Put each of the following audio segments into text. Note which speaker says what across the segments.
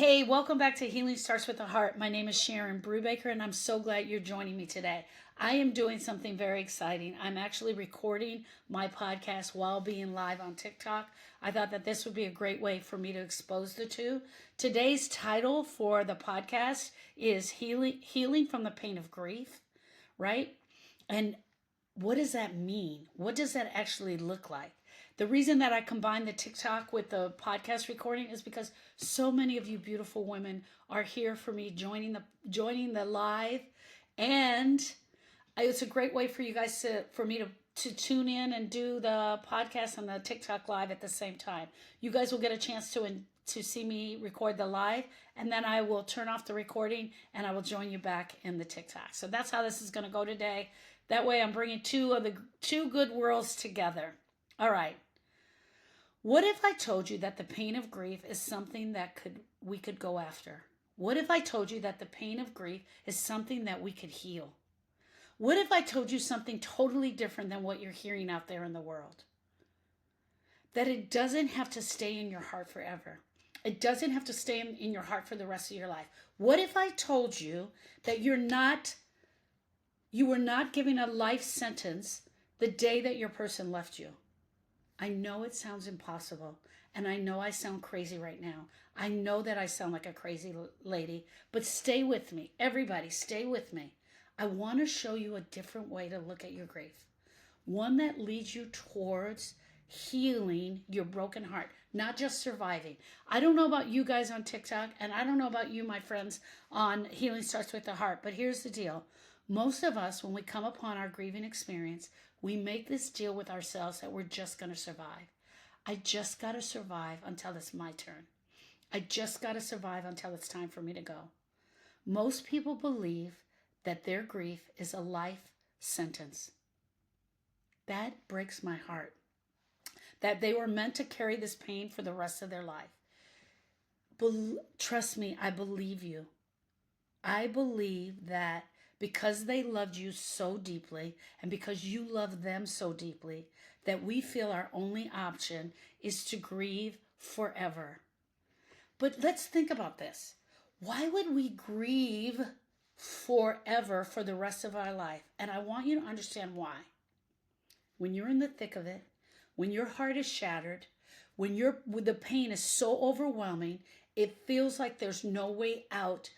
Speaker 1: Hey, welcome back to Healing Starts with the Heart. My name is Sharon Brubaker, and I'm so glad you're joining me today. I am doing something very exciting. I'm actually recording my podcast while being live on TikTok. I thought that this would be a great way for me to expose the two. Today's title for the podcast is Healing from the Pain of Grief, right? And what does that mean? What does that actually look like? The reason that I combine the TikTok with the podcast recording is because so many of you beautiful women are here for me joining the live, and it's a great way for you guys for me to tune in and do the podcast and the TikTok live at the same time. You guys will get a chance to see me record the live, and then I will turn off the recording and I will join you back in the TikTok. So that's how this is going to go today. That way I'm bringing two good worlds together. All right. What if I told you that the pain of grief is something that we could go after? What if I told you that the pain of grief is something that we could heal? What if I told you something totally different than what you're hearing out there in the world? That it doesn't have to stay in your heart forever. It doesn't have to stay in your heart for the rest of your life. What if I told you that you were not giving a life sentence the day that your person left you? I know it sounds impossible, and I know I sound crazy right now. I know that I sound like a crazy lady, but stay with me. Everybody, stay with me. I want to show you a different way to look at your grief. One that leads you towards healing your broken heart, not just surviving. I don't know about you guys on TikTok, and I don't know about you, my friends, on Healing Starts with the Heart, but here's the deal. Most of us, when we come upon our grieving experience, we make this deal with ourselves that we're just going to survive. I just got to survive until it's my turn. I just got to survive until it's time for me to go. Most people believe that their grief is a life sentence. That breaks my heart. That they were meant to carry this pain for the rest of their life. Trust me, I believe you. I believe that because they loved you so deeply and because you love them so deeply, that we feel our only option is to grieve forever. But let's think about this. Why would we grieve forever for the rest of our life? And I want you to understand why. When you're in the thick of it, when your heart is shattered, when the pain is so overwhelming, it feels like there's no way out.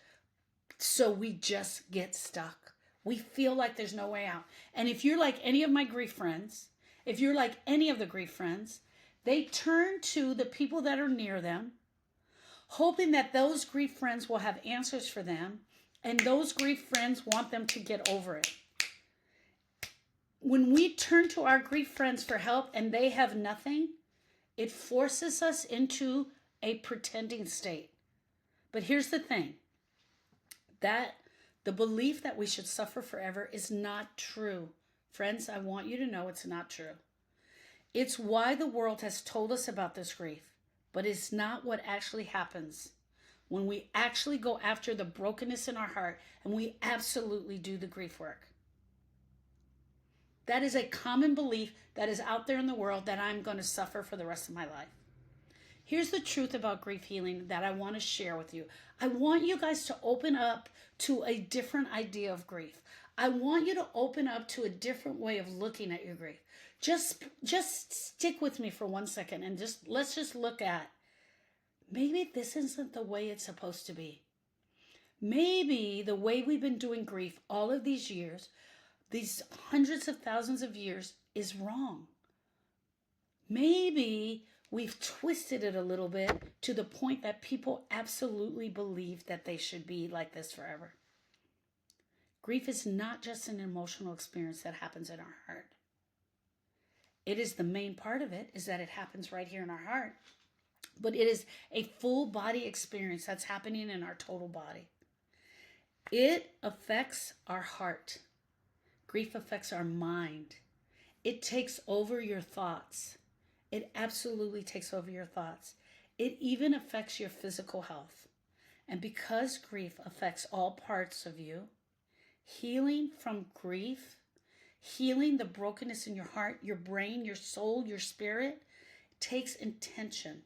Speaker 1: So we just get stuck. We feel like there's no way out. And if you're like any of my grief friends, if you're like any of the grief friends, they turn to the people that are near them, hoping that those grief friends will have answers for them, and those grief friends want them to get over it. When we turn to our grief friends for help and they have nothing, it forces us into a pretending state. But here's the thing. That the belief that we should suffer forever is not true. Friends, I want you to know it's not true. It's why the world has told us about this grief, but it's not what actually happens when we actually go after the brokenness in our heart and we absolutely do the grief work. That is a common belief that is out there in the world, that I'm going to suffer for the rest of my life. Here's the truth about grief healing that I want to share with you. I want you guys to open up to a different idea of grief. I want you to open up to a different way of looking at your grief. Just stick with me for 1 second and let's just look at, maybe this isn't the way it's supposed to be. Maybe the way we've been doing grief all of these years, these hundreds of thousands of years, is wrong. Maybe we've twisted it a little bit to the point that people absolutely believe that they should be like this forever. Grief is not just an emotional experience that happens in our heart. It is the main part of it, is that it happens right here in our heart. But it is a full body experience that's happening in our total body. It affects our heart. Grief affects our mind. It takes over your thoughts. It absolutely takes over your thoughts. It even affects your physical health. And because grief affects all parts of you, healing from grief, healing the brokenness in your heart, your brain, your soul, your spirit, takes intention.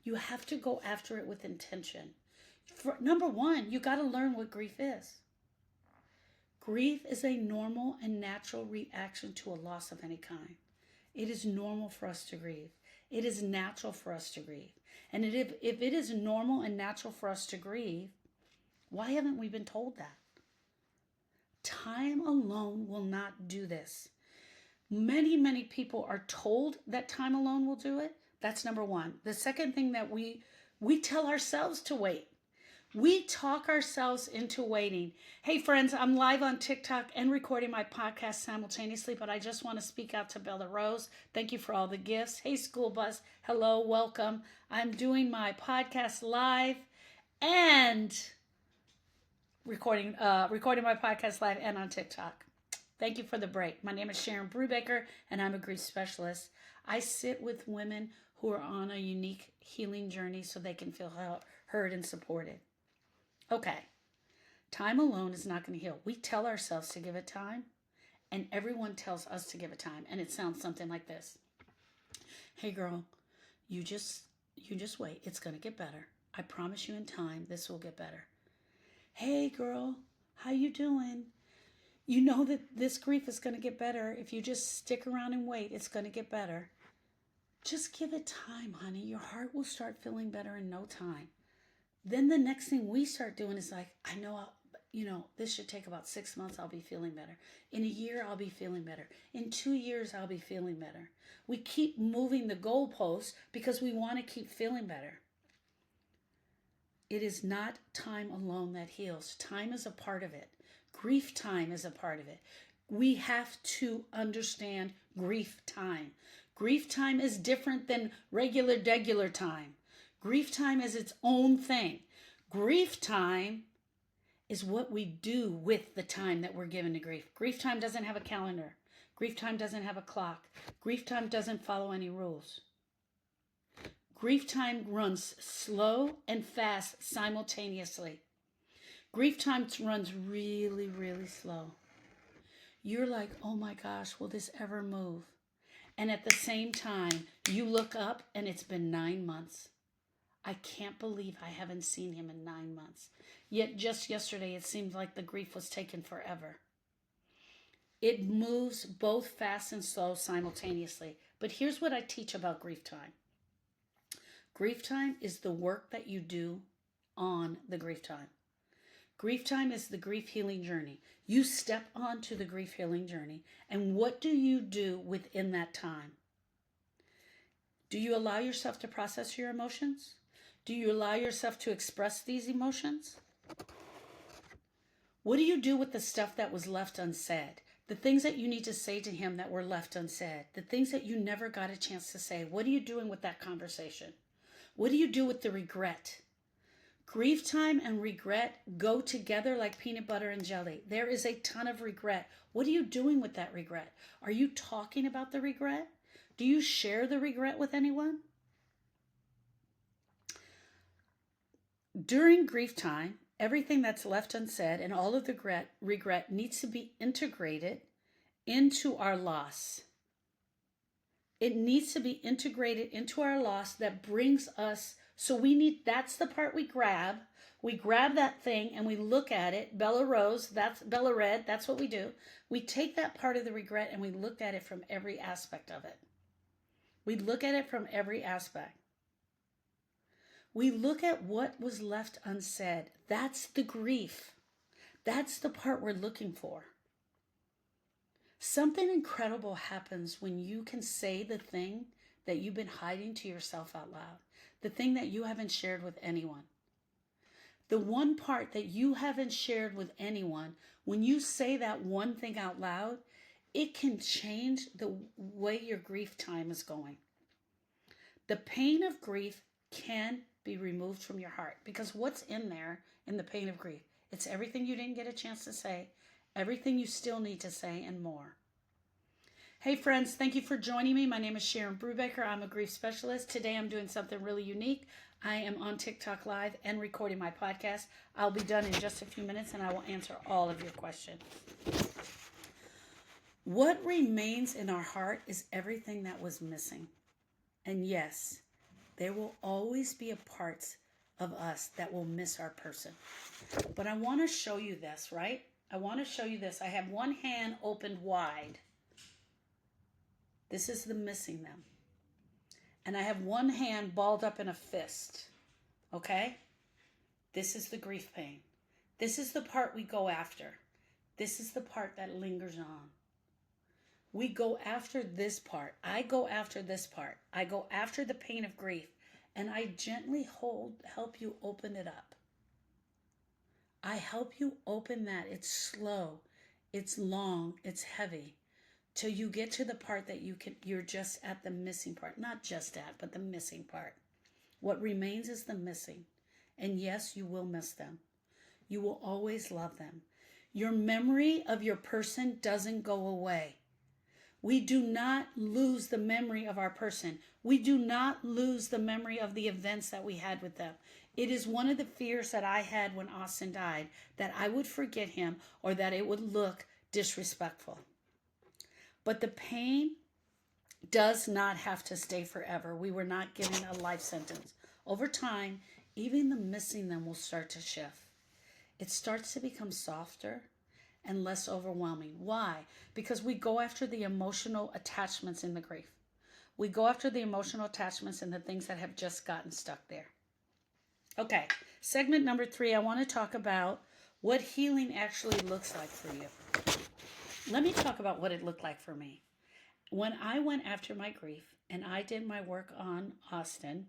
Speaker 1: You have to go after it with intention. Number one, you got to learn what grief is. Grief is a normal and natural reaction to a loss of any kind. It is normal for us to grieve. It is natural for us to grieve. And if it is normal and natural for us to grieve, why haven't we been told that? Time alone will not do this. Many people are told that time alone will do it. That's number one. The second thing that we tell ourselves to wait. We talk ourselves into waiting. Hey friends, I'm live on TikTok and recording my podcast simultaneously, but I just want to speak out to Bella Rose. Thank you for all the gifts. Hey School Bus, hello, welcome. I'm doing my podcast live and recording my podcast live and on TikTok. Thank you for the break. My name is Sharon Brubaker, and I'm a grief specialist. I sit with women who are on a unique healing journey so they can feel heard and supported. Okay, time alone is not going to heal. We tell ourselves to give it time, and everyone tells us to give it time, and it sounds something like this. Hey girl, you just wait. It's going to get better. I promise you in time, this will get better. Hey girl, how you doing? You know that this grief is going to get better. If you just stick around and wait, it's going to get better. Just give it time, honey. Your heart will start feeling better in no time. Then the next thing we start doing is like, I know, this should take about 6 months. I'll be feeling better. In a year, I'll be feeling better. In 2 years, I'll be feeling better. We keep moving the goalposts because we want to keep feeling better. It is not time alone that heals. Time is a part of it. Grief time is a part of it. We have to understand grief time. Grief time is different than regular time. Grief time is its own thing. Grief time is what we do with the time that we're given to grief. Grief time doesn't have a calendar. Grief time doesn't have a clock. Grief time doesn't follow any rules. Grief time runs slow and fast simultaneously. Grief time runs really, really slow. You're like, oh my gosh, will this ever move? And at the same time, you look up and it's been 9 months. I can't believe I haven't seen him in 9 months. Yet just yesterday, it seemed like the grief was taken forever. It moves both fast and slow simultaneously. But here's what I teach about grief time. Grief time is the work that you do on the grief time. Grief time is the grief healing journey. You step onto the grief healing journey, and what do you do within that time? Do you allow yourself to process your emotions? Do you allow yourself to express these emotions? What do you do with the stuff that was left unsaid? The things that you need to say to him that were left unsaid? The things that you never got a chance to say? What are you doing with that conversation? What do you do with the regret? Grief time and regret go together like peanut butter and jelly. There is a ton of regret. What are you doing with that regret? Are you talking about the regret? Do you share the regret with anyone? During grief time, everything that's left unsaid and all of the regret needs to be integrated into our loss. It needs to be integrated into our loss that brings us, that's the part we grab. We grab that thing and we look at it. Bella Rose, that's Bella Red, that's what we do. We take that part of the regret and we look at it from every aspect of it. We look at it from every aspect. We look at what was left unsaid. That's the grief. That's the part we're looking for. Something incredible happens when you can say the thing that you've been hiding to yourself out loud. The thing that you haven't shared with anyone. The one part that you haven't shared with anyone, when you say that one thing out loud, it can change the way your grief time is going. The pain of grief can be removed from your heart because what's in there in the pain of grief? It's everything you didn't get a chance to say, everything you still need to say, and more. Hey friends, thank you for joining me. My name is Sharon Brubaker. I'm a grief specialist. Today I'm doing something really unique. I am on TikTok Live and recording my podcast. I'll be done in just a few minutes and I will answer all of your questions. What remains in our heart is everything that was missing. And yes, there will always be a parts of us that will miss our person. But I want to show you this, right? I want to show you this. I have one hand opened wide. This is the missing them. And I have one hand balled up in a fist. Okay? This is the grief pain. This is the part we go after. This is the part that lingers on. We go after this part. I go after this part. I go after the pain of grief. And I gently help you open it up. I help you open that. It's slow. It's long. It's heavy. Till you get to the part that you're just at the missing part. Not just at, but the missing part. What remains is the missing. And yes, you will miss them. You will always love them. Your memory of your person doesn't go away. We do not lose the memory of our person. We do not lose the memory of the events that we had with them. It is one of the fears that I had when Austin died, that I would forget him or that it would look disrespectful. But the pain does not have to stay forever. We were not given a life sentence. Over time, even the missing them will start to shift. It starts to become softer and less overwhelming. Why? Because we go after the emotional attachments in the grief. We go after the emotional attachments and the things that have just gotten stuck there. Okay, segment number 3, I want to talk about what healing actually looks like for you. Let me talk about what it looked like for me. When I went after my grief and I did my work on Austin,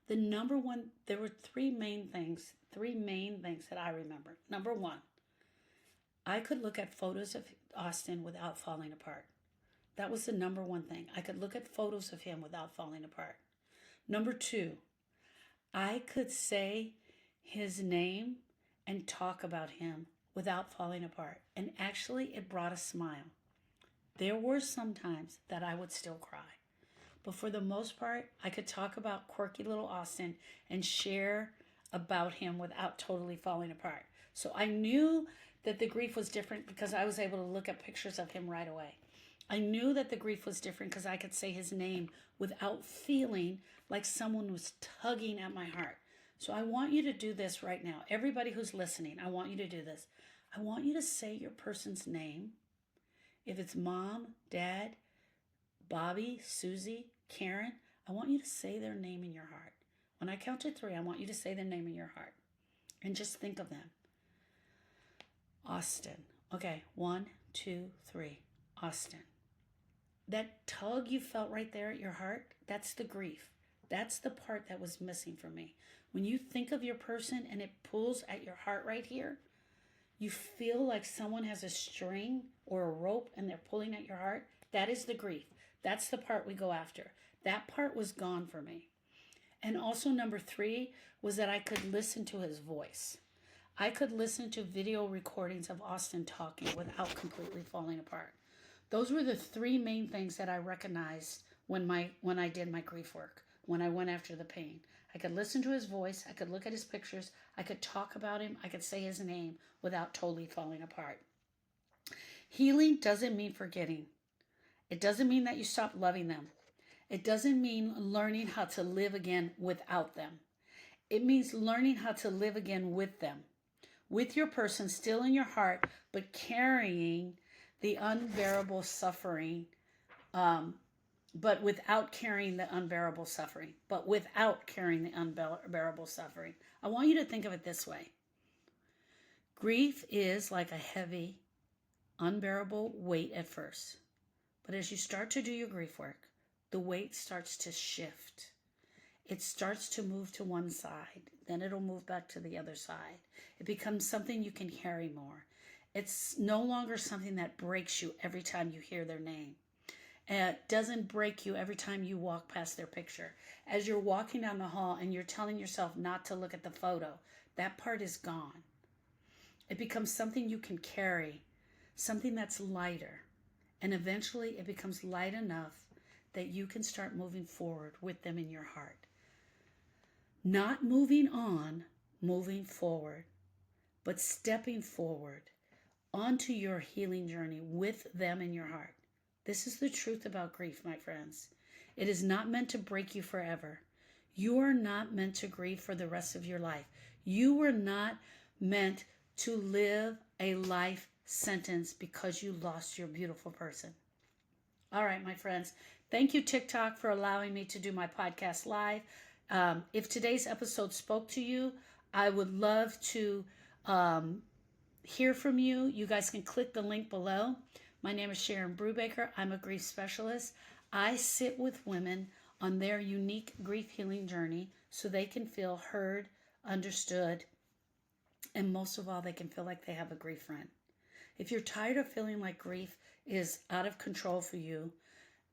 Speaker 1: the number one, there were three main things that I remember. Number 1, I could look at photos of Austin without falling apart. That was the number 1 thing. I could look at photos of him without falling apart. Number 2, I could say his name and talk about him without falling apart. And actually, it brought a smile. There were some times that I would still cry. But for the most part, I could talk about quirky little Austin and share about him without totally falling apart. So I knew that the grief was different because I was able to look at pictures of him right away. I knew that the grief was different because I could say his name without feeling like someone was tugging at my heart. So I want you to do this right now. Everybody who's listening, I want you to do this. I want you to say your person's name. If it's mom, dad, Bobby, Susie, Karen, I want you to say their name in your heart. When I count to 3, I want you to say their name in your heart. And just think of them. Austin. Okay, 1, 2, 3. Austin. That tug you felt right there at your heart, that's the grief. That's the part that was missing for me. When you think of your person and it pulls at your heart right here, you feel like someone has a string or a rope and they're pulling at your heart. That is the grief. That's the part we go after. That part was gone for me. And also number 3 was that I could listen to his voice. I could listen to video recordings of Austin talking without completely falling apart. Those were the 3 main things that I recognized when I did my grief work, when I went after the pain. I could listen to his voice. I could look at his pictures. I could talk about him. I could say his name without totally falling apart. Healing doesn't mean forgetting. It doesn't mean that you stop loving them. It doesn't mean learning how to live again without them. It means learning how to live again with them, with your person still in your heart, but carrying the unbearable suffering, but without carrying the unbearable suffering. I want you to think of it this way. Grief is like a heavy, unbearable weight at first. But as you start to do your grief work, the weight starts to shift. It starts to move to one side. Then it'll move back to the other side. It becomes something you can carry more. It's no longer something that breaks you every time you hear their name. It doesn't break you every time you walk past their picture. As you're walking down the hall and you're telling yourself not to look at the photo, that part is gone. It becomes something you can carry, something that's lighter. And eventually it becomes light enough that you can start moving forward with them in your heart. Not moving on, moving forward, but stepping forward onto your healing journey with them in your heart. This is the truth about grief, my friends. It is not meant to break you forever. You are not meant to grieve for the rest of your life. You were not meant to live a life sentence because you lost your beautiful person. All right, my friends. Thank you, TikTok, for allowing me to do my podcast live. If today's episode spoke to you, I would love to hear from you. You guys can click the link below. My name is Sharon Brubaker. I'm a grief specialist. I sit with women on their unique grief healing journey so they can feel heard, understood, and most of all, they can feel like they have a grief friend. If you're tired of feeling like grief is out of control for you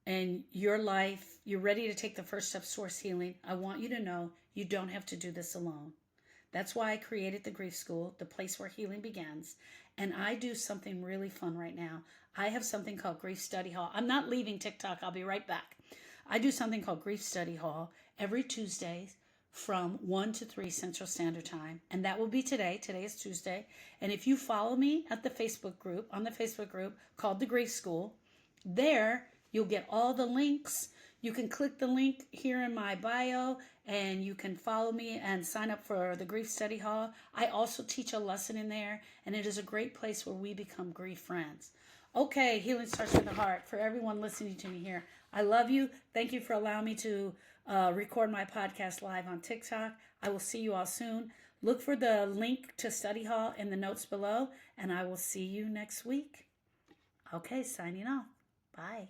Speaker 1: and your life, you're ready to take the first step towards healing, I want you to know you don't have to do this alone. That's why I created the Grief School, the place where healing begins. And I do something really fun right now. I have something called Grief Study Hall. I'm not leaving TikTok. I'll be right back. I do something called Grief Study Hall every Tuesday from 1 to 3 Central Standard Time. And that will be today. Today is Tuesday. And if you follow me at the Facebook group, on the Facebook group called The Grief School, there you'll get all the links. You can click the link here in my bio and you can follow me and sign up for the Grief Study Hall. I also teach a lesson in there, and it is a great place where we become grief friends. Okay, healing starts with the heart. For everyone listening to me here, I love you. Thank you for allowing me to record my podcast live on TikTok. I will see you all soon. Look for the link to Study Hall in the notes below, and I will see you next week. Okay, signing off. Bye.